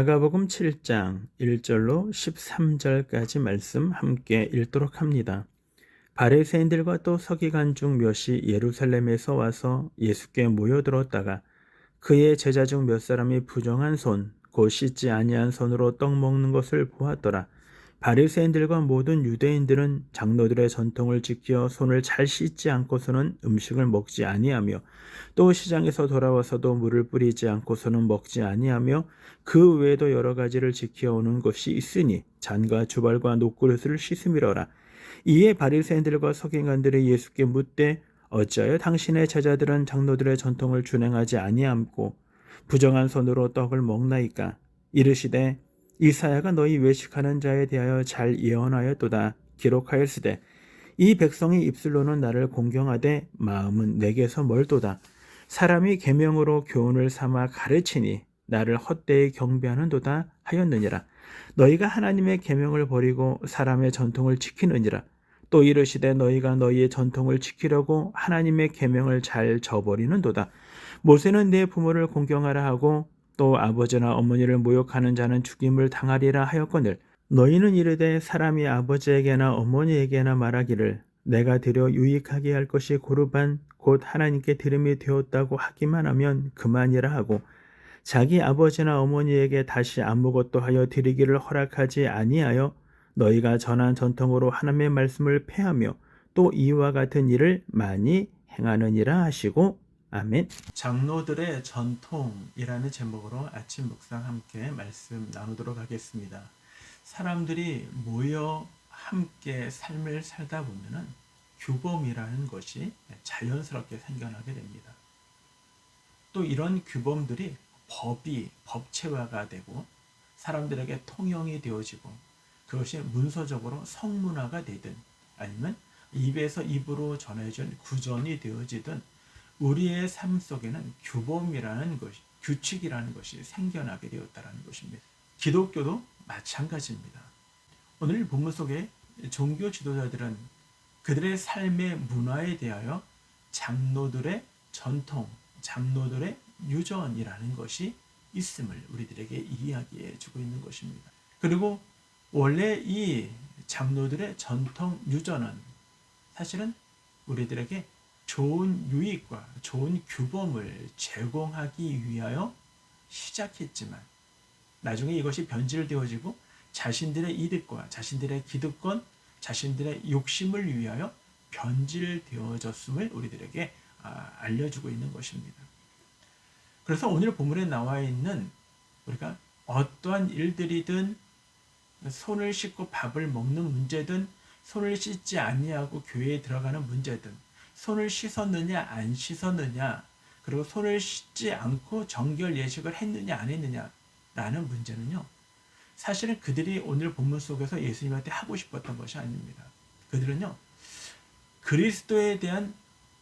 마가복음 7장 1절로 13절까지 말씀 함께 읽도록 합니다. 바리새인들과 또 서기관 중 몇이 예루살렘에서 와서 예수께 모여들었다가 그의 제자 중 몇 사람이 부정한 손, 곧 씻지 아니한 손으로 떡 먹는 것을 보았더라. 바리새인들과 모든 유대인들은 장로들의 전통을 지켜 손을 잘 씻지 않고서는 음식을 먹지 아니하며 또 시장에서 돌아와서도 물을 뿌리지 않고서는 먹지 아니하며 그 외에도 여러 가지를 지켜오는 것이 있으니 잔과 주발과 녹그릇을 씻음이러라. 이에 바리새인들과 서기관들이 예수께 묻되 어찌하여 당신의 제자들은 장로들의 전통을 준행하지 아니하고 부정한 손으로 떡을 먹나이까? 이르시되 이사야가 너희 외식하는 자에 대하여 잘 예언하였도다. 기록하였으되 이 백성이 입술로는 나를 공경하되 마음은 내게서 멀도다. 사람이 계명으로 교훈을 삼아 가르치니 나를 헛되이 경배하는도다 하였느니라. 너희가 하나님의 계명을 버리고 사람의 전통을 지키느니라. 또 이르시되 너희가 너희의 전통을 지키려고 하나님의 계명을 잘 저버리는도다. 모세는 내 부모를 공경하라 하고 또 아버지나 어머니를 모욕하는 자는 죽임을 당하리라 하였거늘 너희는 이르되 사람이 아버지에게나 어머니에게나 말하기를 내가 드려 유익하게 할 것이 고르반 곧 하나님께 드림이 되었다고 하기만 하면 그만이라 하고 자기 아버지나 어머니에게 다시 아무것도 하여 드리기를 허락하지 아니하여 너희가 전한 전통으로 하나님의 말씀을 폐하며 또 이와 같은 일을 많이 행하느니라 하시고 아멘. 장로들의 전통이라는 제목으로 아침 묵상 함께 말씀 나누도록 하겠습니다. 사람들이 모여 함께 삶을 살다 보면은 규범이라는 것이 자연스럽게 생겨나게 됩니다. 또 이런 규범들이 법체화가 되고 사람들에게 통용이 되어지고 그것이 문서적으로 성문화가 되든 아니면 입에서 입으로 전해진 구전이 되어지든 우리의 삶 속에는 규범이라는 것이, 규칙이라는 것이 생겨나게 되었다는 것입니다. 기독교도 마찬가지입니다. 오늘 본문 속에 종교 지도자들은 그들의 삶의 문화에 대하여 장로들의 전통, 장로들의 유전이라는 것이 있음을 우리들에게 이야기해 주고 있는 것입니다. 그리고 원래 이 장로들의 전통 유전은 사실은 우리들에게 좋은 유익과 좋은 규범을 제공하기 위하여 시작했지만 나중에 이것이 변질되어지고 자신들의 이득과 자신들의 기득권, 자신들의 욕심을 위하여 변질되어졌음을 우리들에게 알려주고 있는 것입니다. 그래서 오늘 본문에 나와 있는 우리가 어떠한 일들이든 손을 씻고 밥을 먹는 문제든 손을 씻지 아니하고 교회에 들어가는 문제든 손을 씻었느냐 안 씻었느냐 그리고 손을 씻지 않고 정결 예식을 했느냐 안 했느냐라는 문제는요. 사실은 그들이 오늘 본문 속에서 예수님한테 하고 싶었던 것이 아닙니다. 그들은요. 그리스도에 대한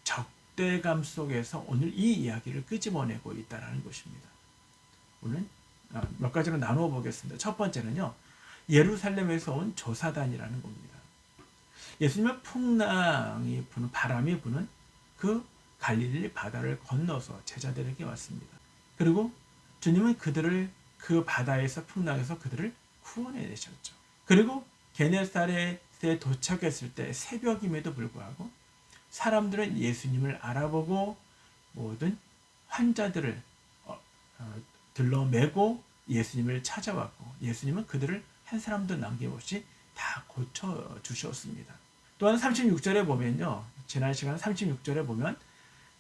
적대감 속에서 오늘 이 이야기를 끄집어내고 있다는 것입니다. 오늘 몇 가지로 나누어 보겠습니다. 첫 번째는요. 예루살렘에서 온 조사단이라는 겁니다. 예수님은 풍랑이 부는 바람이 부는 그 갈릴리 바다를 건너서 제자들에게 왔습니다. 그리고 주님은 그들을 그 바다에서 풍랑에서 그들을 구원해 내셨죠. 그리고 게네사렛에 도착했을 때 새벽임에도 불구하고 사람들은 예수님을 알아보고 모든 환자들을 들러매고 예수님을 찾아왔고 예수님은 그들을 한 사람도 남김없이 다 고쳐주셨습니다. 또한 36절에 보면요. 지난 시간 36절에 보면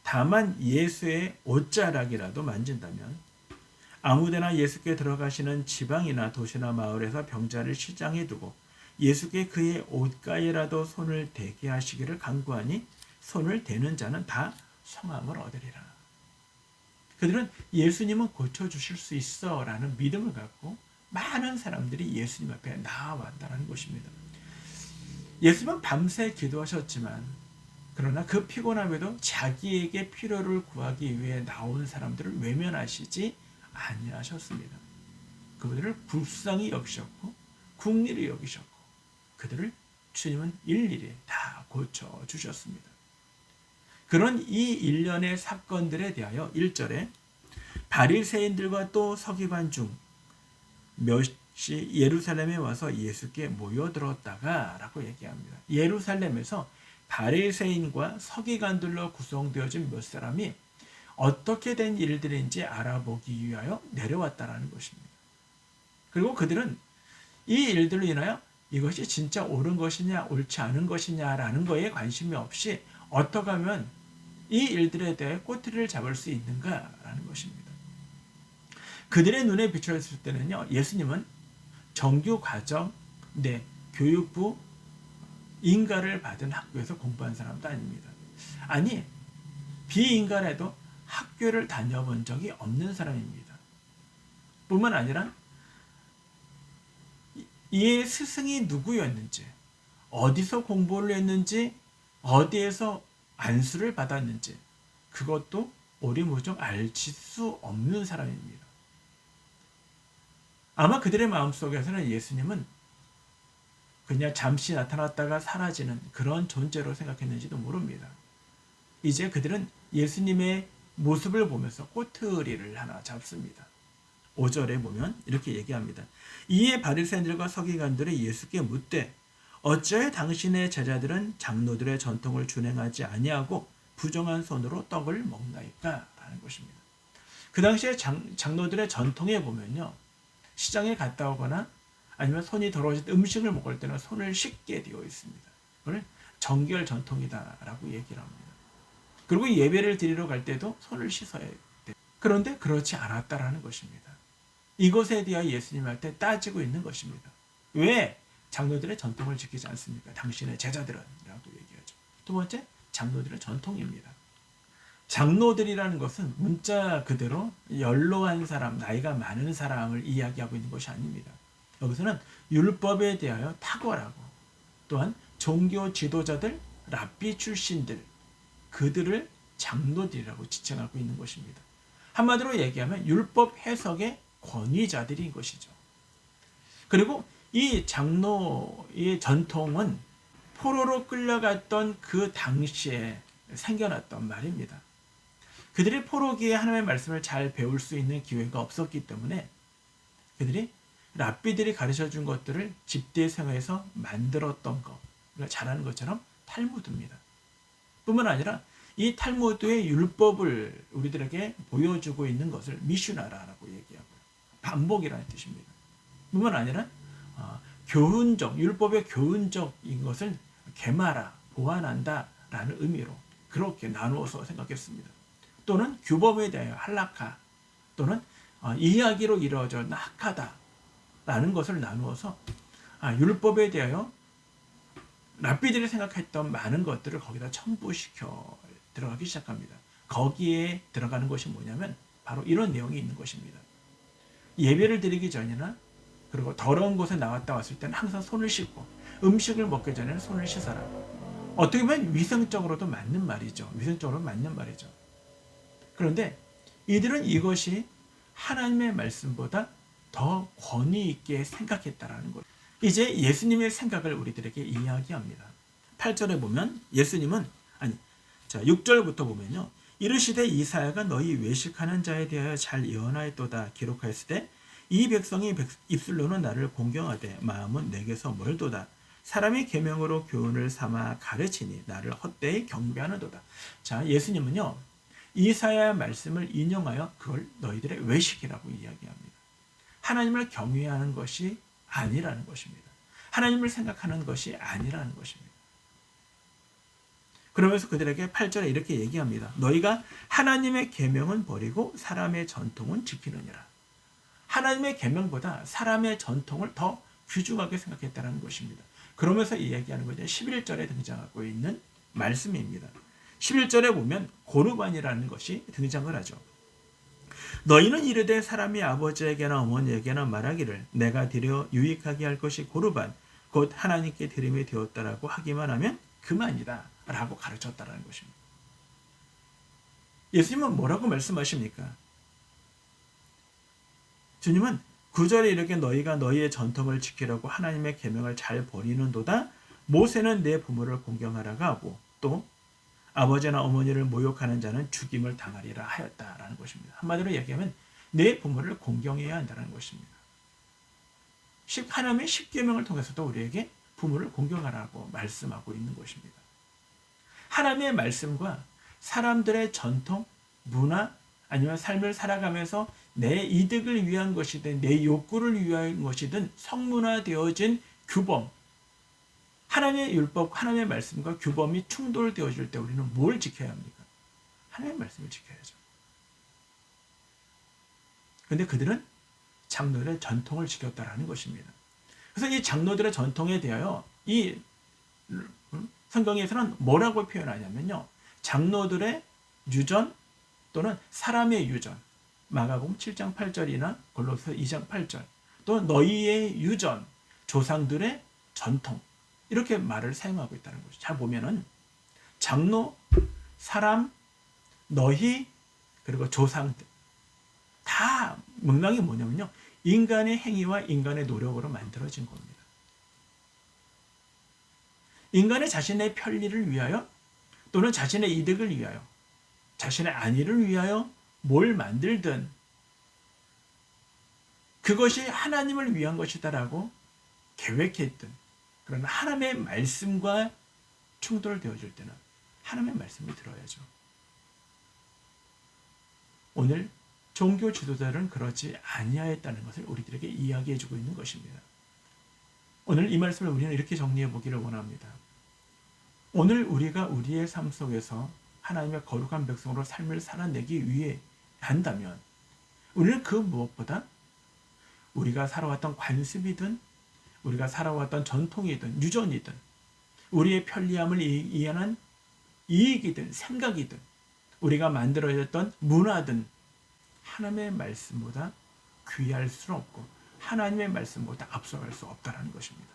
다만 예수의 옷자락이라도 만진다면 아무데나 예수께 들어가시는 지방이나 도시나 마을에서 병자를 시장에 두고 예수께 그의 옷가에라도 손을 대게 하시기를 간구하니 손을 대는 자는 다 성함을 얻으리라. 그들은 예수님은 고쳐주실 수 있어 라는 믿음을 갖고 많은 사람들이 예수님 앞에 나아왔다는 것입니다. 예수님은 밤새 기도하셨지만 그러나 그 피곤함에도 자기에게 필요를 구하기 위해 나온 사람들을 외면하시지 아니하셨습니다. 그들을 불쌍히 여기셨고 국리를 여기셨고 그들을 주님은 일일이 다 고쳐주셨습니다. 그런 이 일련의 사건들에 대하여 1절에 바리새인들과 또 서기관 중 몇이 예루살렘에 와서 예수께 모여들었다가 라고 얘기합니다. 예루살렘에서 바리새인과 서기관들로 구성되어진 몇 사람이 어떻게 된 일들인지 알아보기 위하여 내려왔다라는 것입니다. 그리고 그들은 이 일들로 인하여 이것이 진짜 옳은 것이냐 옳지 않은 것이냐라는 거에 관심이 없이 어떻게 하면 이 일들에 대해 꼬투리를 잡을 수 있는가라는 것입니다. 그들의 눈에 비추었을 때는요. 예수님은 정규과정 교육부 인가를 받은 학교에서 공부한 사람도 아닙니다. 아니 비인간에도 학교를 다녀본 적이 없는 사람입니다. 뿐만 아니라 이의 스승이 누구였는지 어디서 공부를 했는지 어디에서 안수를 받았는지 그것도 오리무중 알 수 없는 사람입니다. 아마 그들의 마음속에서는 예수님은 그냥 잠시 나타났다가 사라지는 그런 존재로 생각했는지도 모릅니다. 이제 그들은 예수님의 모습을 보면서 꼬투리를 하나 잡습니다. 5절에 보면 이렇게 얘기합니다. 이에 바리새인들과 서기관들이 예수께 묻되 어찌하여 당신의 제자들은 장로들의 전통을 준행하지 아니하고 부정한 손으로 떡을 먹나이까? 라는 것입니다. 그 당시에 장로들의 전통에 보면요. 시장에 갔다 오거나 아니면 손이 더러워질 때 음식을 먹을 때는 손을 씻게 되어 있습니다. 그걸 정결 전통이다라고 얘기를 합니다. 그리고 예배를 드리러 갈 때도 손을 씻어야 돼요. 그런데 그렇지 않았다라는 것입니다. 이것에 대하여 예수님한테 따지고 있는 것입니다. 왜 장로들의 전통을 지키지 않습니까? 당신의 제자들은 라고 얘기하죠. 두 번째, 장로들의 전통입니다. 장로들이라는 것은 문자 그대로 연로한 사람, 나이가 많은 사람을 이야기하고 있는 것이 아닙니다. 여기서는 율법에 대하여 탁월하고 또한 종교 지도자들, 랍비 출신들, 그들을 장로들이라고 지칭하고 있는 것입니다. 한마디로 얘기하면 율법 해석의 권위자들인 것이죠. 그리고 이 장로의 전통은 포로로 끌려갔던 그 당시에 생겨났던 말입니다. 그들이 포로기에 하나님의 말씀을 잘 배울 수 있는 기회가 없었기 때문에 그들이 랍비들이 가르쳐준 것들을 집대 생활에서 만들었던 것, 잘하는 것처럼 탈무드입니다. 뿐만 아니라 이 탈무드의 율법을 우리들에게 보여주고 있는 것을 미슈나라라고 얘기하고요. 반복이라는 뜻입니다. 뿐만 아니라 교훈적, 율법의 교훈적인 것을 게마라, 보완한다라는 의미로 그렇게 나누어서 생각했습니다. 또는 규범에 대하여 할라카 또는 이야기로 이루어진 하카다라는 것을 나누어서 율법에 대하여 랍비들이 생각했던 많은 것들을 거기다 첨부시켜 들어가기 시작합니다. 거기에 들어가는 것이 뭐냐면 바로 이런 내용이 있는 것입니다. 예배를 드리기 전이나 그리고 더러운 곳에 나왔다 왔을 때는 항상 손을 씻고 음식을 먹기 전에는 손을 씻어라. 어떻게 보면 위생적으로도 맞는 말이죠. 위생적으로 맞는 말이죠. 그런데 이들은 이것이 하나님의 말씀보다 더 권위 있게 생각했다라는 것. 이제 예수님의 생각을 우리들에게 이야기합니다. 8절에 보면 예수님은 6절부터 보면요. 이르시되 이사야가 너희 외식하는 자에 대하여 잘 예언하였도다 기록하였을 때 이 백성이 입술로는 나를 공경하되 마음은 내게서 멀도다. 사람의 계명으로 교훈을 삼아 가르치니 나를 헛되이 경배하는도다. 자, 예수님은요. 이사야의 말씀을 인용하여 그걸 너희들의 외식이라고 이야기합니다. 하나님을 경외하는 것이 아니라는 것입니다. 하나님을 생각하는 것이 아니라는 것입니다. 그러면서 그들에게 8절에 이렇게 얘기합니다. 너희가 하나님의 계명은 버리고 사람의 전통은 지키느니라. 하나님의 계명보다 사람의 전통을 더 귀중하게 생각했다는 것입니다. 그러면서 이야기하는 것이 11절에 등장하고 있는 말씀입니다. 11절에 보면 고르반이라는 것이 등장을 하죠. 너희는 이르되 사람이 아버지에게나 어머니에게나 말하기를 내가 드려 유익하게 할 것이 고르반 곧 하나님께 드림이 되었다라고 하기만 하면 그만이다 라고 가르쳤다라는 것입니다. 예수님은 뭐라고 말씀하십니까? 주님은 9절에 이렇게 너희가 너희의 전통을 지키려고 하나님의 계명을 잘 버리는도다. 모세는 내 부모를 공경하라고 하고 또 아버지나 어머니를 모욕하는 자는 죽임을 당하리라 하였다라는 것입니다. 한마디로 얘기하면 내 부모를 공경해야 한다는 것입니다. 하나님의 10계명을 통해서도 우리에게 부모를 공경하라고 말씀하고 있는 것입니다. 하나님의 말씀과 사람들의 전통, 문화 아니면 삶을 살아가면서 내 이득을 위한 것이든 내 욕구를 위한 것이든 성문화되어진 규범, 하나님의 율법, 하나님의 말씀과 규범이 충돌되어질 때 우리는 뭘 지켜야 합니까? 하나님의 말씀을 지켜야죠. 그런데 그들은 장로들의 전통을 지켰다라는 것입니다. 그래서 이 장로들의 전통에 대하여 이 성경에서는 뭐라고 표현하냐면요. 장로들의 유전 또는 사람의 유전, 마가복음 7장 8절이나 골로새 2장 8절, 또 너희의 유전, 조상들의 전통 이렇게 말을 사용하고 있다는 거죠. 잘 보면은 장로, 사람, 너희 그리고 조상들 다 맥락이 뭐냐면요. 인간의 행위와 인간의 노력으로 만들어진 겁니다. 인간의 자신의 편리를 위하여 또는 자신의 이득을 위하여 자신의 안위를 위하여 뭘 만들든 그것이 하나님을 위한 것이다라고 계획했든 그러나 하나님의 말씀과 충돌되어질 때는 하나님의 말씀을 들어야죠. 오늘 종교 지도자들은 그렇지 아니하였다는 것을 우리들에게 이야기해주고 있는 것입니다. 오늘 이 말씀을 우리는 이렇게 정리해 보기를 원합니다. 오늘 우리가 우리의 삶 속에서 하나님의 거룩한 백성으로 삶을 살아내기 위해 한다면 우리는 그 무엇보다 우리가 살아왔던 관습이든 우리가 살아왔던 전통이든 유전이든 우리의 편리함을 위한 이익이든 생각이든 우리가 만들어졌던 문화든 하나님의 말씀보다 귀할 수 없고 하나님의 말씀보다 앞서갈 수 없다는 것입니다.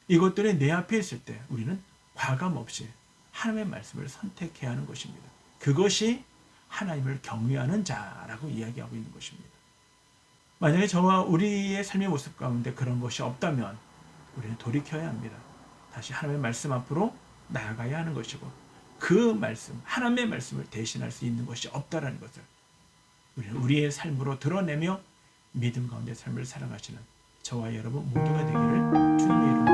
이것들이 내 앞에 있을 때 우리는 과감 없이 하나님의 말씀을 선택해야 하는 것입니다. 그것이 하나님을 경외하는 자라고 이야기하고 있는 것입니다. 만약에 저와 우리의 삶의 모습 가운데 그런 것이 없다면 우리는 돌이켜야 합니다. 다시 하나님의 말씀 앞으로 나아가야 하는 것이고 그 말씀, 하나님의 말씀을 대신할 수 있는 것이 없다는 것을 우리는 우리의 삶으로 드러내며 믿음 가운데 삶을 살아가시는 저와 여러분 모두가 되기를 주님의 이름으로